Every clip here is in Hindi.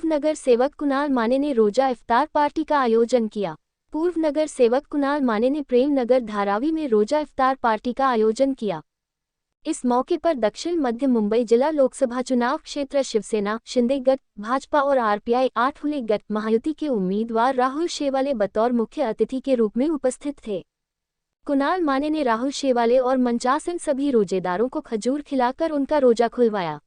नगर सेवक कुणाल माने ने रोजा इफ्तार पार्टी का आयोजन किया। पूर्व नगर सेवक कुणाल माने ने प्रेम नगर धारावी में रोजा इफ्तार पार्टी का आयोजन किया। इस मौके पर दक्षिण मध्य मुंबई जिला लोकसभा चुनाव क्षेत्र शिवसेना, शिंदे गट, भाजपा और आरपीआई 8 गट महायुति के उम्मीदवार राहुल शेवाले बतौर मुख्य अतिथि के रूप में उपस्थित थे। कुणाल माने ने राहुल शेवाले और मंचासन सभी रोजेदारों को खजूर खिलाकर उनका रोजा खुलवाया।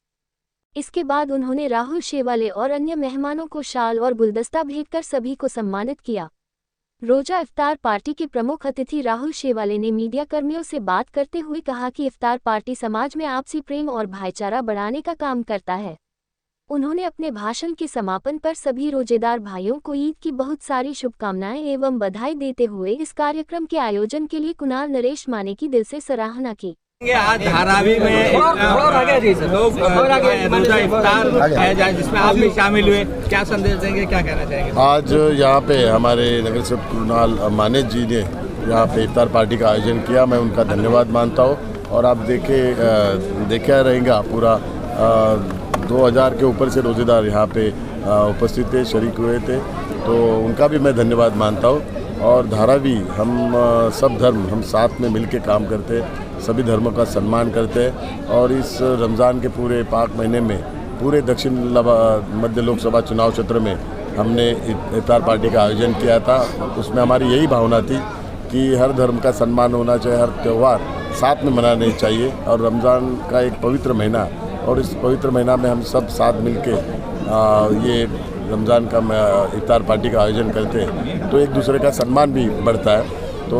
इसके बाद उन्होंने राहुल शेवाले और अन्य मेहमानों को शाल और गुलदस्ता भेंटकर सभी को सम्मानित किया। रोजा इफ्तार पार्टी के प्रमुख अतिथि राहुल शेवाले ने मीडिया कर्मियों से बात करते हुए कहा कि इफ्तार पार्टी समाज में आपसी प्रेम और भाईचारा बढ़ाने का काम करता है। उन्होंने अपने भाषण के समापन पर सभी रोजेदार भाइयों को ईद की बहुत सारी शुभकामनाएं एवं बधाई देते हुए इस कार्यक्रम के आयोजन के लिए कुणाल नरेश माने की दिल से सराहना की। आज धारावी में लोग रोजा इफ्तार है जिसमें आप भी शामिल हुए, क्या संदेश देंगे, क्या कहना चाहेंगे? आज यहाँ पे हमारे नगर सेवक कुणाल माने जी ने यहाँ पे इफ्तार पार्टी का आयोजन किया, मैं उनका धन्यवाद मानता हूँ। और आप देखा रहेगा पूरा 2000 के ऊपर से रोजेदार यहाँ पे उपस्थित थे, शरीक हुए थे, तो उनका भी मैं धन्यवाद मानता हूँ। और धारावी हम सब धर्म हम साथ में मिलके काम करते हैं, सभी धर्मों का सम्मान करते हैं। और इस रमज़ान के पूरे पाक महीने में पूरे दक्षिण मध्य लोकसभा चुनाव क्षेत्र में हमने इफ्तार पार्टी का आयोजन किया था। उसमें हमारी यही भावना थी कि हर धर्म का सम्मान होना चाहिए, हर त्यौहार साथ में मनाने चाहिए। और रमज़ान का एक पवित्र महीना, और इस पवित्र महीना में हम सब साथ मिलके ये रमज़ान का इफ्तार पार्टी का आयोजन करते हैं, तो एक दूसरे का सम्मान भी बढ़ता है। तो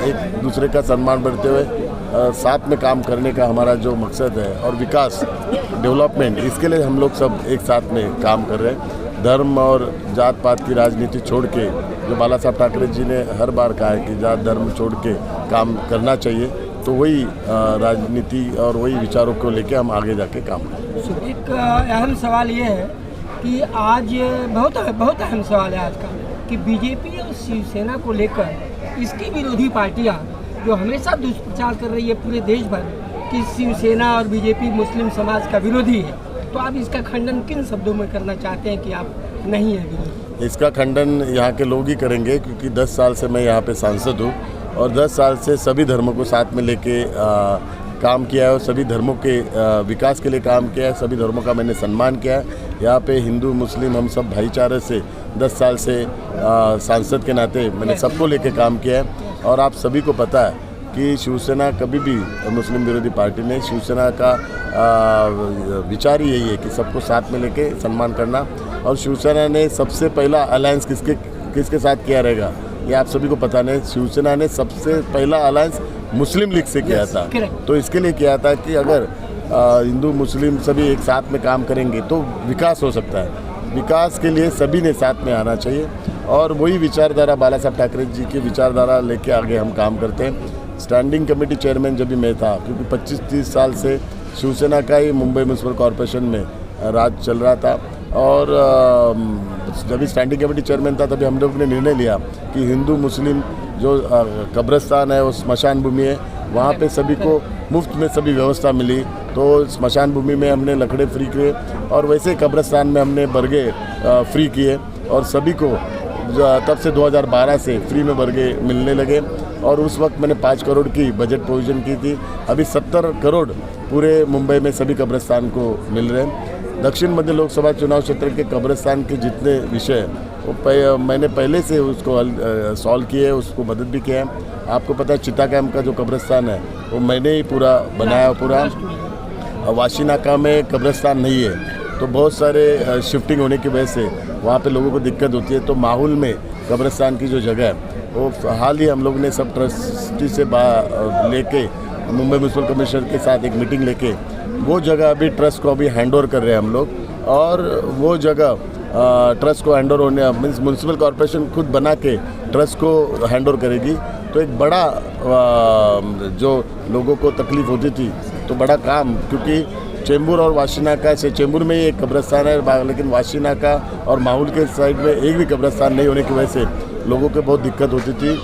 एक दूसरे का सम्मान बढ़ते हुए साथ में काम करने का हमारा जो मकसद है और विकास, डेवलपमेंट, इसके लिए हम लोग सब एक साथ में काम कर रहे हैं। धर्म और जात पात की राजनीति छोड़ के, जो बाला साहब ठाकरे जी ने हर बार कहा है कि जात धर्म छोड़ के काम करना चाहिए, तो वही राजनीति और वही विचारों को लेके हम आगे जाके काम करें। एक अहम सवाल ये है कि आज बहुत अहम सवाल है आज का, कि बीजेपी और शिवसेना को लेकर इसकी विरोधी पार्टियां जो हमेशा दुष्प्रचार कर रही है पूरे देश भर कि शिवसेना और बीजेपी मुस्लिम समाज का विरोधी है, तो आप इसका खंडन किन शब्दों में करना चाहते हैं कि आप नहीं है विरोधी? इसका खंडन यहाँ के लोग ही करेंगे, क्योंकि 10 साल से मैं यहाँ पे सांसद हूँ और 10 साल से सभी धर्मों को साथ में लेके काम किया है और सभी धर्मों के विकास के लिए काम किया है। सभी धर्मों का मैंने सम्मान किया है। यहाँ पे हिंदू मुस्लिम हम सब भाईचारे से 10 साल से सांसद के नाते मैंने सबको लेके काम किया है। और आप सभी को पता है कि शिवसेना कभी भी मुस्लिम विरोधी पार्टी नहीं, शिवसेना का विचार ही यही है कि सबको साथ में लेके सम्मान करना। और शिवसेना ने सबसे पहला अलायंस किसके साथ किया रहेगा ये आप सभी को पता नहीं। शिवसेना ने सबसे पहला अलायंस मुस्लिम लीग से किया था, तो इसके लिए किया था कि अगर हिंदू मुस्लिम सभी एक साथ में काम करेंगे तो विकास हो सकता है। विकास के लिए सभी ने साथ में आना चाहिए और वही विचारधारा बाला साहब ठाकरे जी की विचारधारा लेके आगे हम काम करते हैं। स्टैंडिंग कमेटी चेयरमैन जब भी मैं था, क्योंकि 25-30 साल से शिवसेना का ही मुंबई म्यूनसिपल कॉरपोरेशन में राज चल रहा था, और जब भी स्टैंडिंग कमेटी चेयरमैन था तभी हम लोग ने निर्णय लिया कि हिंदू मुस्लिम जो कब्रिस्तान है, वो स्मशान भूमि है, वहाँ पे सभी को मुफ्त में सभी व्यवस्था मिली। तो स्मशान भूमि में हमने लकड़े फ्री किए और वैसे कब्रिस्तान में हमने बरगे फ्री किए, और सभी को तब से 2012 से फ्री में बरगे मिलने लगे। और उस वक्त मैंने 5 करोड़ की बजट प्रोविज़न की थी। अभी 70 करोड़ पूरे मुंबई में सभी कब्रिस्तान को मिल रहे हैं। दक्षिण मध्य लोकसभा चुनाव क्षेत्र के कब्रिस्तान के जितने विषय वो मैंने पहले से उसको सॉल्व किए, उसको मदद भी किया है। आपको पता है चिता कैंप का जो कब्रिस्तान है वो मैंने ही पूरा बनाया। पूरा वाशीनाका में कब्रिस्तान नहीं है, तो बहुत सारे शिफ्टिंग होने की वजह से वहाँ पे लोगों को दिक्कत होती है। तो माहौल में कब्रिस्तान की जो जगह है वो हाल ही हम लोग ने सब ट्रस्टी से लेके मुंबई म्यूनसिपल कमिश्नर के साथ एक मीटिंग लेके वो जगह अभी ट्रस्ट को अभी हैंड ओवर कर रहे हैं हम लोग। और वो जगह ट्रस्ट को हैंड ओवर होने मीन्स म्यूनसिपल कॉरपोरेशन खुद बना के ट्रस्ट को हैंड ओवर करेगी। तो एक बड़ा जो लोगों को तकलीफ होती थी तो बड़ा काम, क्योंकि चेंबूर और वाशीनाका से, चेंबूर में ही एक कब्रिस्तान है लेकिन वाशीनाका और माहौल के साइड में एक भी कब्रिस्तान नहीं होने की वजह से लोगों को बहुत दिक्कत होती थी।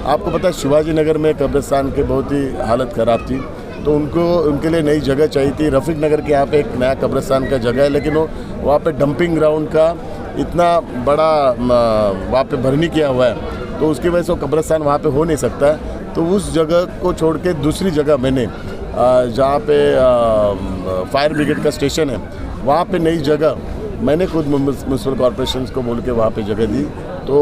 आपको पता है शिवाजी नगर में कब्रिस्तान की बहुत ही हालत ख़राब थी। तो उनके लिए नई जगह चाहिए थी। रफ़ीक नगर के यहाँ पे एक नया कब्रिस्तान का जगह है, लेकिन वो वहाँ पे डंपिंग ग्राउंड का इतना बड़ा वहाँ पे भरनी किया हुआ है, तो उसकी वजह से वो कब्रिस्तान वहाँ पे हो नहीं सकता है। तो उस जगह को छोड़ के दूसरी जगह मैंने जहाँ पे फायर ब्रिगेड का स्टेशन है, वहाँ पे नई जगह मैंने खुद म्यूनसिपल कॉरपोरेशन को बोल के वहाँ पे जगह दी। तो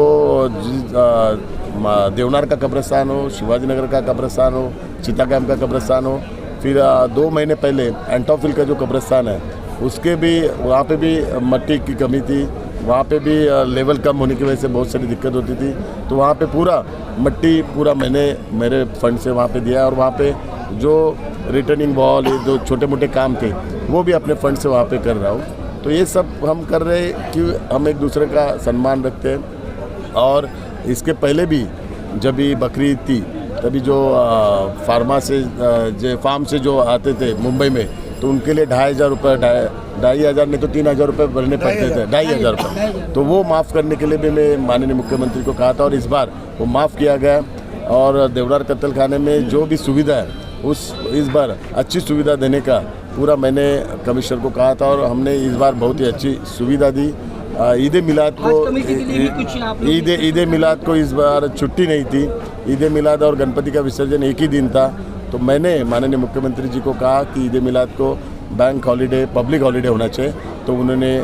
देवनार का कब्रिस्तान हो, शिवाजी नगर का कब्रिस्तान हो, चितागाम का कब्रिस्तान हो, फिर 2 महीने पहले एंटोफिल का जो कब्रिस्तान है उसके भी वहाँ पे भी मट्टी की कमी थी, वहाँ पे भी लेवल कम होने की वजह से बहुत सारी दिक्कत होती थी। तो वहाँ पे पूरा मट्टी पूरा मैंने मेरे फंड से वहाँ पे दिया, और वहाँ पे जो रिटर्निंग वॉल, जो छोटे मोटे काम थे वो भी अपने फंड से वहाँ पे कर रहा हूँ। तो ये सब हम कर रहे हैं कि हम एक दूसरे का सम्मान रखते हैं। और इसके पहले भी जब भी बकरी ईद थी तभी जो फार्म से जो आते थे मुंबई में, तो उनके लिए 2,500 रुपये, 2,500 नहीं तो 3,000 रुपये भरने पड़ते थे, 2,500 रुपये। तो वो माफ़ करने के लिए भी मैं माननीय मुख्यमंत्री को कहा था, और इस बार वो माफ़ किया गया। और देवनार कत्ल खाने में जो भी सुविधा है इस बार अच्छी सुविधा देने का पूरा मैंने कमिश्नर को कहा था, और हमने इस बार बहुत ही अच्छी सुविधा दी। ईद मिलाद को ईद मिलाद को इस बार छुट्टी नहीं थी। ईद मिलाद और गणपति का विसर्जन एक ही दिन था, तो मैंने माननीय मुख्यमंत्री जी को कहा कि ईद मिलाद को बैंक हॉलीडे, पब्लिक हॉलीडे होना चाहिए। तो उन्होंने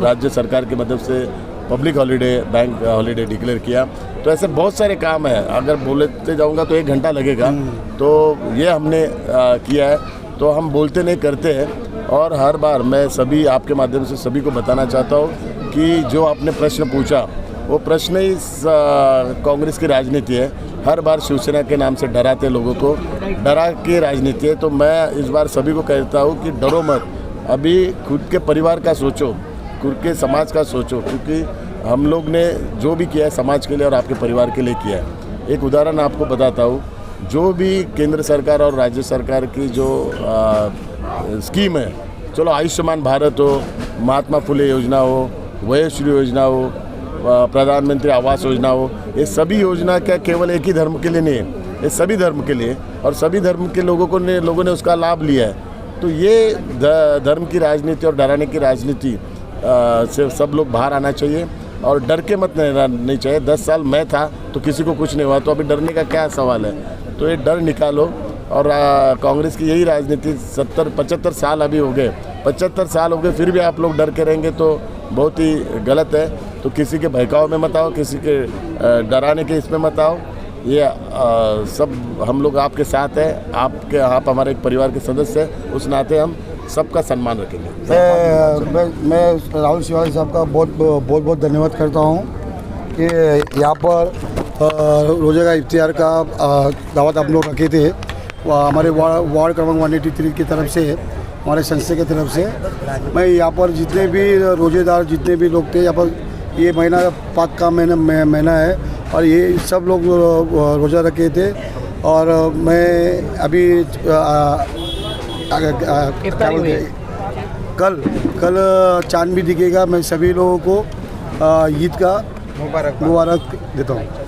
राज्य सरकार की मदद से public holiday, bank holiday declare किया। तो ऐसे बहुत सारे काम हैं, अगर बोलते जाऊंगा तो 1 घंटा लगेगा। तो ये हमने किया है। तो हम बोलते नहीं करते हैं, और हर बार मैं सभी आपके माध्यम से सभी को बताना चाहता हूँ कि जो आपने प्रश्न पूछा वो प्रश्न ही कांग्रेस की राजनीति है। हर बार शिवसेना के नाम से डराते लोगों को, डरा के राजनीति है। तो मैं इस बार सभी को कहता हूँ कि डरो मत, अभी खुद के परिवार का सोचो, खुद के समाज का सोचो, क्योंकि हम लोग ने जो भी किया है समाज के लिए और आपके परिवार के लिए किया है। एक उदाहरण आपको बताता हूँ, जो भी केंद्र सरकार और राज्य सरकार की जो स्कीम है, चलो आयुष्मान भारत हो, महात्मा फुले योजना हो, वयश्री योजना हो, प्रधानमंत्री आवास योजना हो, ये सभी योजना क्या केवल एक ही धर्म के लिए नहीं है, ये सभी धर्म के लिए, और सभी धर्म के लोगों ने उसका लाभ लिया है। तो ये धर्म की राजनीति और डराने की राजनीति से सब लोग बाहर आना चाहिए, और डर के मत नहीं चाहिए। 10 साल मैं था तो किसी को कुछ नहीं हुआ, तो अभी डरने का क्या सवाल है। तो ये डर निकालो। और कांग्रेस की यही राजनीति 75 साल अभी हो गए, 75 साल हो गए, फिर भी आप लोग डर के रहेंगे तो बहुत ही गलत है। तो किसी के बहकाव में मत आओ, किसी के डराने के इसमें मत आओ। ये सब हम लोग आपके साथ हैं, आप हमारे एक परिवार के सदस्य हैं, उस नाते हम सबका सम्मान रखेंगे। मैं राहुल शिवाजी साहब का बहुत धन्यवाद करता हूँ कि यहाँ पर रोजे का इफ्तियार का दावत आप लोग रखे थे। हमारे वार्ड क्रमांक 183 की तरफ से, हमारे संस्था की तरफ से मैं यहाँ पर जितने भी रोजेदार जितने भी लोग थे, यहाँ पर ये महीना पाक का महीना है, और ये सब लोग रोज़ा रखे थे। और मैं अभी कल चांद भी दिखेगा। मैं सभी लोगों को ईद का मुबारक देता हूँ।